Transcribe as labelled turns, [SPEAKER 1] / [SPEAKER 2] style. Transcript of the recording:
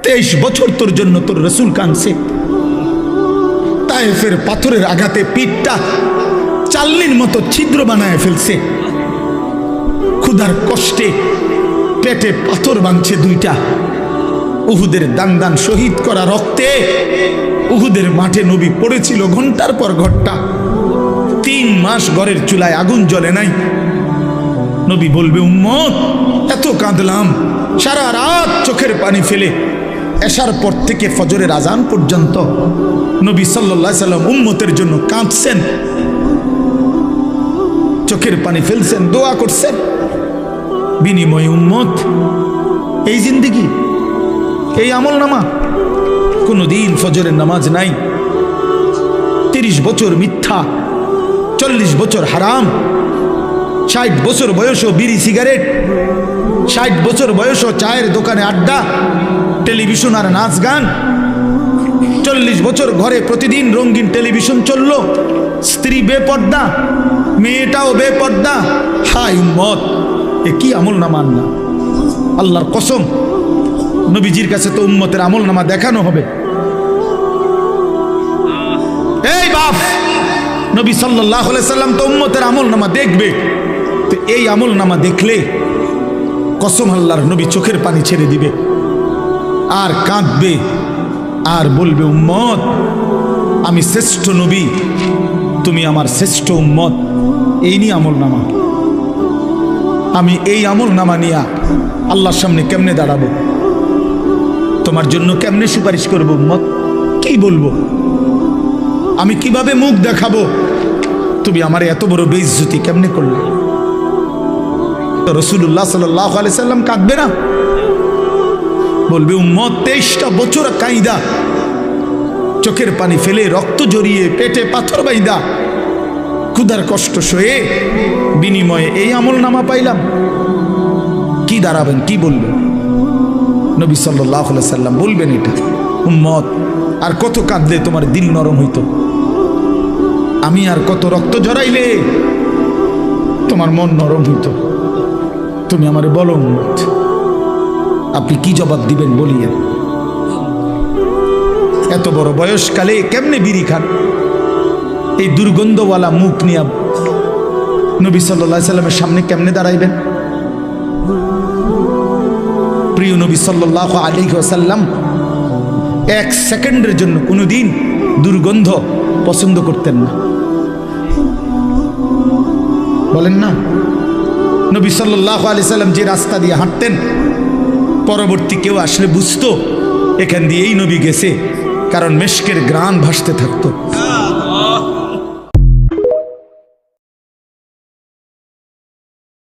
[SPEAKER 1] 23 বছর তোর জন্য তোর রসুল কাঁদছে। তায়েফের পাথরের আঘাতে পিঠটা চাল্লির মতো ছিদ্র বানায় ফেলছে। ক্ষুধার কষ্টে পেটে পাথর বাঁধছে দুইটা। উহুদের দান দান শহীদ করা রক্তে উহুদের মাঠে নবী পড়েছিল ঘন্টার পর ঘন্টা। 3 মাস ঘরের চুলায় আগুন জ্বলে নাই। নবী বলবে, উম্মত এত কাঁদলাম, সারা রাত চোখের পানি ফেলে এশার পর থেকে ফজরের আজান পর্যন্ত নবী সাল্লাল্লাহু আলাইহি সাল্লাম উম্মতের জন্য কাঁদছেন, চোখের পানি ফেলছেন, দোয়া করছেন। বিনিময়ে উম্মত এই জিন্দেগি, এই আমল নামা। কোনদিন ফজরের নামাজ নাই, 30 বছর মিথ্যা, 40 বছর হারাম, 60 বছর বয়সও বিড়ি সিগারেট, 60 বছর বয়সও চায়ের দোকানে আড্ডা, টেলিভিশন আর নাচ গান। 40 বছর ঘরে প্রতিদিন রঙিন টেলিভিশন চলল, স্ত্রী বেপর্দা, মেয়েটাও বেপর্দা। হায় উম্মত, এ কি আমল নামা না! আল্লাহর কসম, নবীজির কাছে তো উম্মতের আমল নামা দেখানো হবে। এই বাপ, নবী সাল্লাল্লাহু আলাইহি সাল্লাম তো উম্মতের আমল নামা দেখবে। তো এই আমল নামা দেখলে কসম আল্লাহর, নবী চোখের পানি ছেড়ে দিবে আর কাঁদবে আর বলবে, উম্মত আমি শ্রেষ্ঠ নবী, তুমি আমার শ্রেষ্ঠ উম্মত। এই নিয়ে আমল নামা। আমি এই আমল নামা নিয়ে আল্লাহর সামনে কেমনে দাঁড়াবো? তোমার জন্য কেমনে সুপারিশ করবো উম্মত? কি বলবো? আমি কিভাবে মুখ দেখাবো? তুমি আমার এত বড় বেইজ্জতি কেমনে করলে? রাসূলুল্লাহ সাল্লাল্লাহু আলাইহি সাল্লাম কাঁদবে না? বলবে, উম্মত 23টা বছর কাইদা, চোখের পানি ফেলে, রক্ত জড়িয়ে, পেটে পাথর বাইদা, ক্ষুধার কষ্ট সয়ে বিনিময়ে এই আমল নামা পাইলাম। কি দাঁড়াবেন, কি বলবেন? নবী সাল্লাল্লাহু আলাইহি সাল্লাম বলবেন এটা। উম্মত আর কত কাঁদলে তোমার দিল নরম হইতো? আমি আর কত রক্ত ঝরাইলে তোমার মন নরম হইতো? তুমি আমারে বলো উম্মত, আপনি কি জবাব দিবেন বলিয়ে? এত বড় বয়সকালে কেমনে বিড়ি খান? এই দুর্গন্ধওয়ালা মুখ নিয়ে নবী সাল্লাল্লাহু আলাইহি সাল্লামের সামনে কেমনে দাঁড়াইবেন? প্রিয় নবী সাল্লাল্লাহু আলাইহি ওয়াসাল্লাম 1 সেকেন্ডের জন্য কোনোদিন দুর্গন্ধ পছন্দ করতেন না। বলেন না? নবী সাল্লাল্লাহু আলাইহি সাল্লাম যে রাস্তা দিয়ে হাঁটতেন, পরবর্তী কেউ আসলে বুঝতো এখান দিয়েই নবী গেছে, কারণ মেশকের ঘ্রাণ ভাসতে থাকতো।